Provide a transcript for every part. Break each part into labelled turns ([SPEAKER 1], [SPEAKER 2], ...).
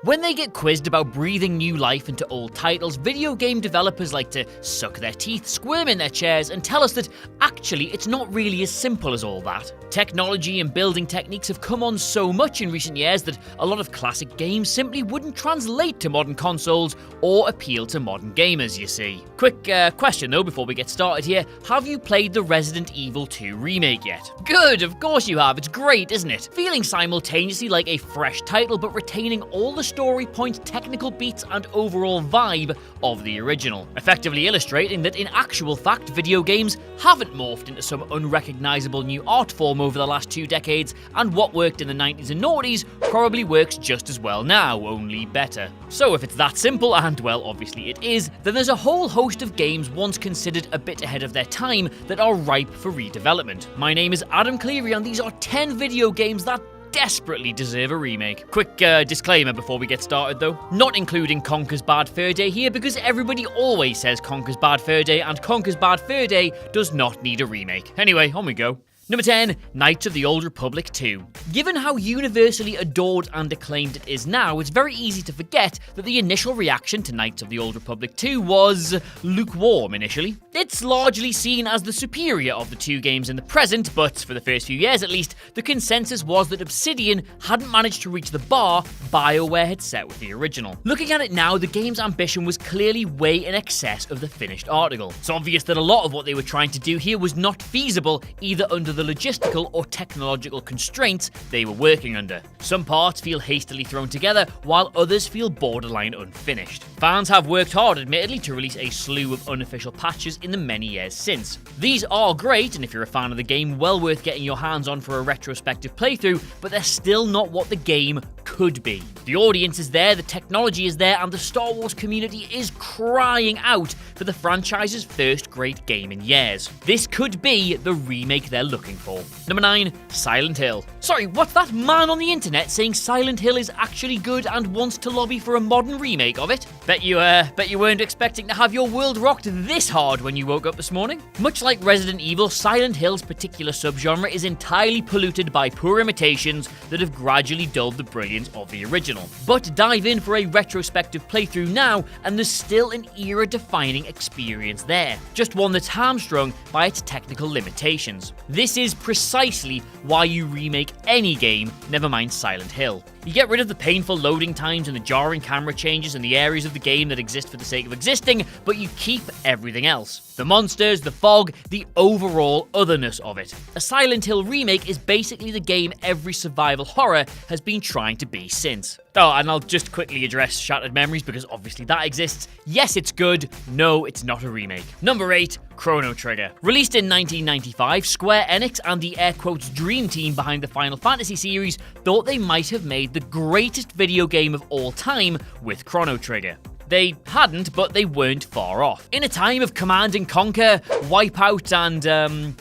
[SPEAKER 1] When they get quizzed about breathing new life into old titles, video game developers like to suck their teeth, squirm in their chairs, and tell us that actually it's not really as simple as all that. Technology and building techniques have come on so much in recent years that a lot of classic games simply wouldn't translate to modern consoles or appeal to modern gamers, you see. Quick question though before we get started here, have you played the Resident Evil 2 remake yet? Good, of course you have, it's great, isn't it? Feeling simultaneously like a fresh title but retaining all the story point, technical beats and overall vibe of the original, effectively illustrating that in actual fact video games haven't morphed into some unrecognisable new art form over the last 2 decades, and what worked in the 90s and noughties probably works just as well now, only better. So if it's that simple, and well obviously it is, then there's a whole host of games once considered a bit ahead of their time that are ripe for redevelopment. My name is Adam Cleary and these are 10 video games that desperately deserve a remake. Quick disclaimer before we get started though, not including Conker's Bad Fur Day here because everybody always says Conker's Bad Fur Day and Conker's Bad Fur Day does not need a remake. Anyway, on we go. Number 10, Knights of the Old Republic 2. Given how universally adored and acclaimed it is now, it's very easy to forget that the initial reaction to Knights of the Old Republic 2 was lukewarm initially. It's largely seen as the superior of the 2 games in the present, but for the first few years at least, the consensus was that Obsidian hadn't managed to reach the bar BioWare had set with the original. Looking at it now, the game's ambition was clearly way in excess of the finished article. It's obvious that a lot of what they were trying to do here was not feasible either under the logistical or technological constraints they were working under. Some parts feel hastily thrown together, while others feel borderline unfinished. Fans have worked hard, admittedly, to release a slew of unofficial patches in the many years since. These are great, and if you're a fan of the game, well worth getting your hands on for a retrospective playthrough, but they're still not what the game could be. The audience is there, the technology is there, and the Star Wars community is crying out for the franchise's first great game in years. This could be the remake they're looking for. Number 9, Silent Hill. Sorry, what's that man on the internet saying Silent Hill is actually good and wants to lobby for a modern remake of it? Bet you weren't expecting to have your world rocked this hard when you woke up this morning. Much like Resident Evil, Silent Hill's particular subgenre is entirely polluted by poor imitations that have gradually dulled the brilliance of the original. But dive in for a retrospective playthrough now, and there's still an era-defining experience there. Just one that's hamstrung by its technical limitations. This is precisely why you remake any game, never mind Silent Hill. You get rid of the painful loading times and the jarring camera changes in the areas of the game that exist for the sake of existing, but you keep everything else. The monsters, the fog, the overall otherness of it. A Silent Hill remake is basically the game every survival horror has been trying to be since. Oh, and I'll just quickly address Shattered Memories because obviously that exists. Yes, it's good. No, it's not a remake. Number 8, Chrono Trigger. Released in 1995, Square Enix and the air quotes dream team behind the Final Fantasy series thought they might have made the greatest video game of all time with Chrono Trigger. They hadn't, but they weren't far off. In a time of Command and Conquer, Wipeout, and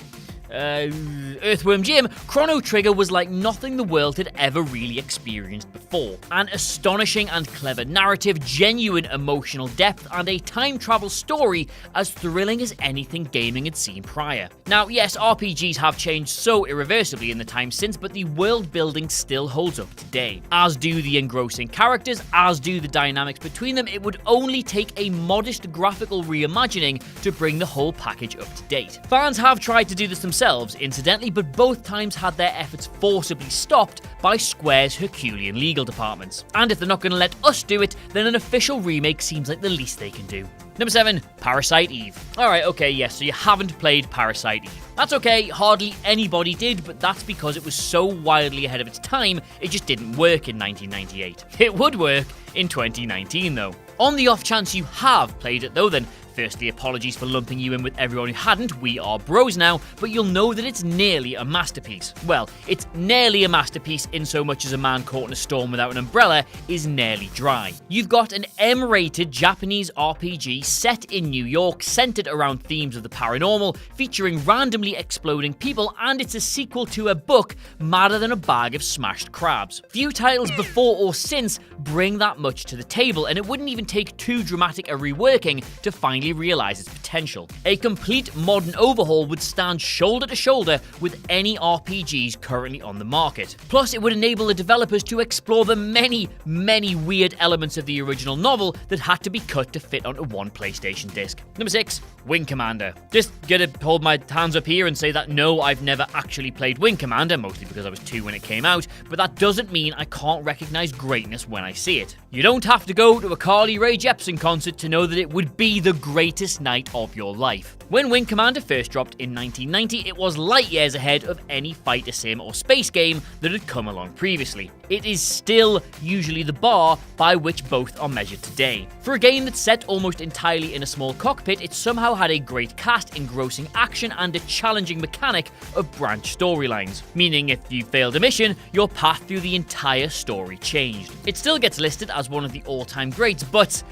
[SPEAKER 1] Earthworm Jim, Chrono Trigger was like nothing the world had ever really experienced before. An astonishing and clever narrative, genuine emotional depth, and a time travel story as thrilling as anything gaming had seen prior. Now, yes, RPGs have changed so irreversibly in the time since, but the world building still holds up today. As do the engrossing characters, as do the dynamics between them. It would only take a modest graphical reimagining to bring the whole package up to date. Fans have tried to do this themselves, incidentally, but both times had their efforts forcibly stopped by Square's Herculean legal departments. And if they're not going to let us do it, then an official remake seems like the least they can do. Number 7, Parasite Eve. Alright, okay, yes, so you haven't played Parasite Eve. That's okay, hardly anybody did, but that's because it was so wildly ahead of its time, it just didn't work in 1998. It would work in 2019, though. On the off chance you have played it, though, then firstly, apologies for lumping you in with everyone who hadn't, we are bros now, but you'll know that it's nearly a masterpiece. Well, it's nearly a masterpiece in so much as a man caught in a storm without an umbrella is nearly dry. You've got an M-rated Japanese RPG set in New York, centered around themes of the paranormal, featuring randomly exploding people, and it's a sequel to a book madder than a bag of smashed crabs. Few titles before or since bring that much to the table, and it wouldn't even take too dramatic a reworking to finally fully realize its potential. A complete modern overhaul would stand shoulder to shoulder with any RPGs currently on the market. Plus, it would enable the developers to explore the many weird elements of the original novel that had to be cut to fit onto one PlayStation disc. Number 6, Wing Commander. Just gonna hold my hands up here and say that no, I've never actually played Wing Commander, mostly because I was 2 when it came out, but that doesn't mean I can't recognize greatness when I see it. You don't have to go to a Carly Rae Jepsen concert to know that it would be the greatest night of your life. When Wing Commander first dropped in 1990, it was light years ahead of any fighter sim or space game that had come along previously. It is still usually the bar by which both are measured today. For a game that's set almost entirely in a small cockpit, it somehow had a great cast, engrossing action, and a challenging mechanic of branch storylines, meaning if you failed a mission, your path through the entire story changed. It still gets listed as one of the all-time greats, but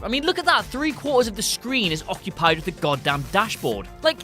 [SPEAKER 1] I mean, look at that. 3/4 of the screen is occupied with the goddamn dashboard. Like,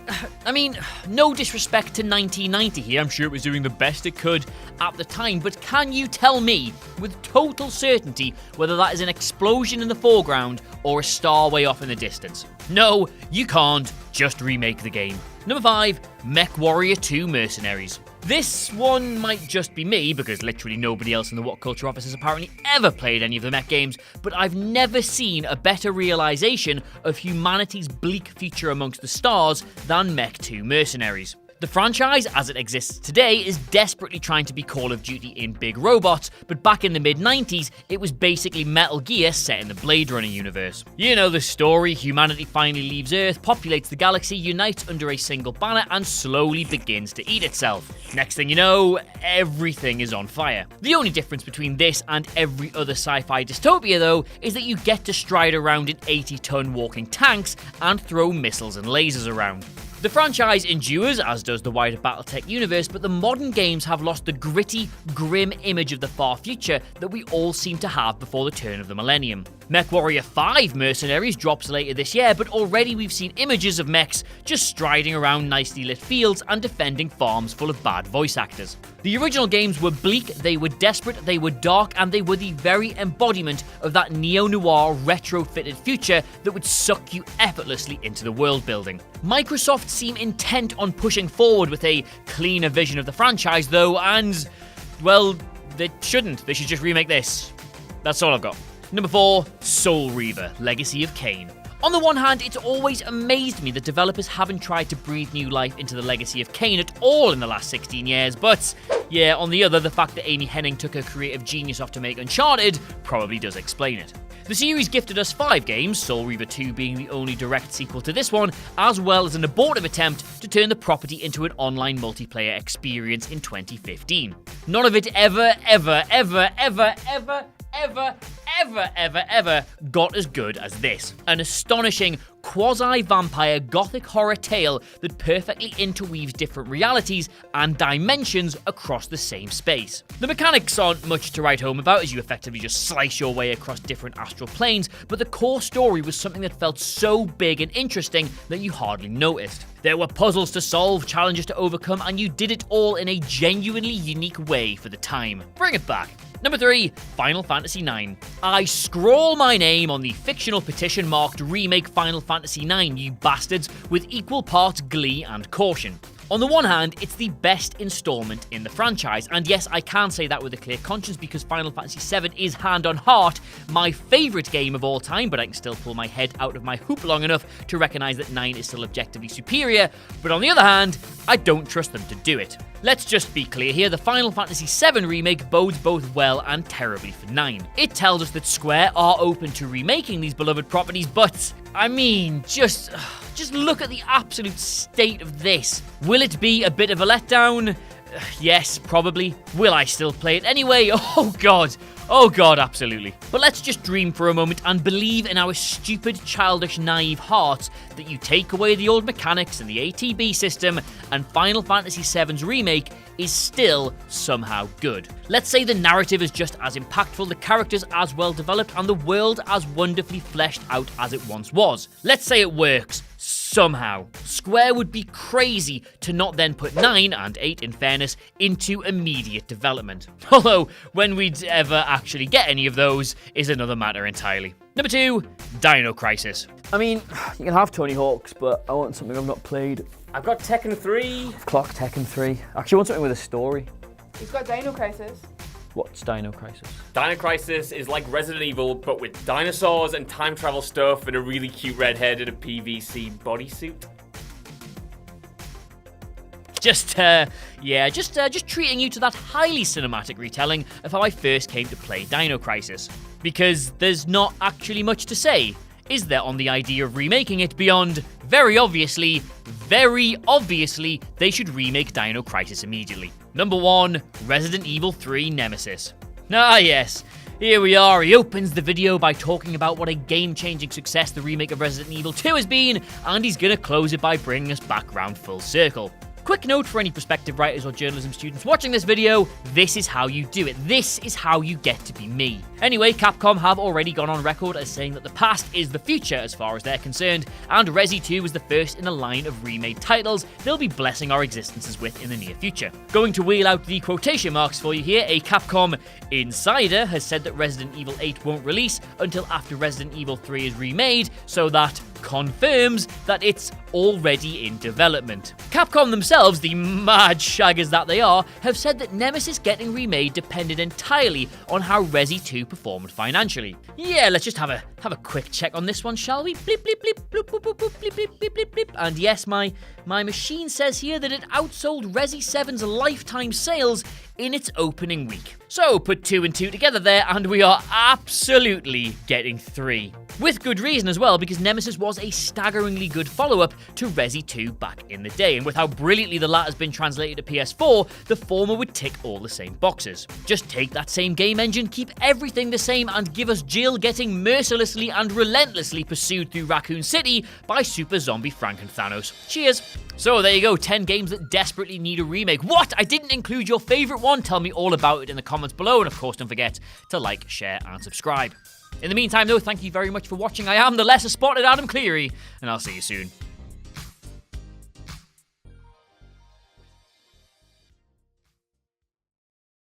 [SPEAKER 1] I mean, no disrespect to 1990 here. I'm sure it was doing the best it could at the time, but can you tell me with total certainty whether that is an explosion in the foreground or a star way off in the distance? No, you can't. Just remake the game. Number 5, MechWarrior 2 Mercenaries. This one might just be me, because literally nobody else in the WhatCulture office has apparently ever played any of the mech games, but I've never seen a better realization of humanity's bleak future amongst the stars than Mech 2 Mercenaries. The franchise, as it exists today, is desperately trying to be Call of Duty in big robots, but back in the mid-90s, it was basically Metal Gear set in the Blade Runner universe. You know the story: humanity finally leaves Earth, populates the galaxy, unites under a single banner, and slowly begins to eat itself. Next thing you know, everything is on fire. The only difference between this and every other sci-fi dystopia, though, is that you get to stride around in 80-ton walking tanks and throw missiles and lasers around. The franchise endures, as does the wider Battletech universe, but the modern games have lost the gritty, grim image of the far future that we all seem to have before the turn of the millennium. MechWarrior 5 Mercenaries drops later this year, but already we've seen images of mechs just striding around nicely lit fields and defending farms full of bad voice actors. The original games were bleak, they were desperate, they were dark, and they were the very embodiment of that neo-noir retro-fitted future that would suck you effortlessly into the world building. Microsoft seem intent on pushing forward with a cleaner vision of the franchise though, and, well, they shouldn't. They should just remake this. That's all I've got. Number 4, Soul Reaver, Legacy of KAIN. On the one hand, it's always amazed me that developers haven't tried to breathe new life into the Legacy of KAIN at all in the last 16 years, but yeah, on the other, the fact that Amy Hennig took her creative genius off to make Uncharted probably does explain it. The series gifted us 5 games, Soul Reaver 2 being the only direct sequel to this one, as well as an abortive attempt to turn the property into an online multiplayer experience in 2015. None of it ever got as good as this. An astonishing, quasi-vampire gothic horror tale that perfectly interweaves different realities and dimensions across the same space. The mechanics aren't much to write home about, as you effectively just slice your way across different astral planes, but the core story was something that felt so big and interesting that you hardly noticed. There were puzzles to solve, challenges to overcome, and you did it all in a genuinely unique way for the time. Bring it back. Number 3, Final Fantasy IX. I scrawl my name on the fictional petition marked Remake Final Fantasy IX, you bastards, with equal parts glee and caution. On the one hand, it's the best installment in the franchise, and yes, I can say that with a clear conscience because Final Fantasy VII is, hand on heart, my favourite game of all time, but I can still pull my head out of my hoop long enough to recognise that 9 is still objectively superior, but on the other hand, I don't trust them to do it. Let's just be clear here, the Final Fantasy VII Remake bodes both well and terribly for 9. It tells us that Square are open to remaking these beloved properties, but, I mean, just look at the absolute state of this. Will it be a bit of a letdown? Yes, probably. Will I still play it anyway? Oh god, absolutely. But let's just dream for a moment and believe in our stupid, childish, naive hearts that you take away the old mechanics and the ATB system, and Final Fantasy VII's remake is still somehow good. Let's say the narrative is just as impactful, the characters as well developed, and the world as wonderfully fleshed out as it once was. Let's say it works. Somehow. Square would be crazy to not then put 9, and 8 in fairness, into immediate development. Although, when we'd ever actually get any of those is another matter entirely. Number 2, Dino Crisis.
[SPEAKER 2] I mean, you can have Tony Hawk's, but I want something I've not played.
[SPEAKER 3] I've got Tekken 3.
[SPEAKER 2] Clock Tekken 3. Actually, I want something with a story.
[SPEAKER 4] He's got Dino Crisis.
[SPEAKER 2] What's Dino Crisis?
[SPEAKER 3] Dino Crisis is like Resident Evil, but with dinosaurs and time travel stuff and a really cute redhead in a PVC bodysuit.
[SPEAKER 1] Just treating you to that highly cinematic retelling of how I first came to play Dino Crisis. Because there's not actually much to say, is there, on the idea of remaking it beyond, very obviously, they should remake Dino Crisis immediately. Number 1, Resident Evil 3 Nemesis. Ah yes, here we are. He opens the video by talking about what a game-changing success the remake of Resident Evil 2 has been, and he's gonna close it by bringing us back round full circle. Quick note for any prospective writers or journalism students watching this video, this is how you do it. This is how you get to be me. Anyway, Capcom have already gone on record as saying that the past is the future as far as they're concerned, and Resi 2 was the first in a line of remade titles they'll be blessing our existences with in the near future. Going to wheel out the quotation marks for you here, a Capcom insider has said that Resident Evil 8 won't release until after Resident Evil 3 is remade, so that confirms that it's already in development. Capcom themselves, the mad shaggers that they are, have said that Nemesis getting remade depended entirely on how Resi 2 performed financially. Yeah, let's just have a quick check on this one, shall we? Bleep, bleep, bleep, bloop, bloop, bloop, bloop, bleep, bleep, bleep, bleep, bleep. And yes, my machine says here that it outsold Resi 7's lifetime sales in its opening week. So put 2 and 2 together there, and we are absolutely getting 3. With good reason as well, because Nemesis was a staggeringly good follow-up to Resi 2 back in the day, and with how brilliantly the latter's been translated to PS4, the former would tick all the same boxes. Just take that same game engine, keep everything the same, and give us Jill getting mercilessly and relentlessly pursued through Raccoon City by Super Zombie Franken-Thanos. Cheers! So there you go, 10 games that desperately need a remake. What? I didn't include your favourite one? Tell me all about it in the comments below, and of course don't forget to like, share and subscribe. In the meantime though, thank you very much for watching. I am the lesser spotted Adam Cleary, and I'll see you soon.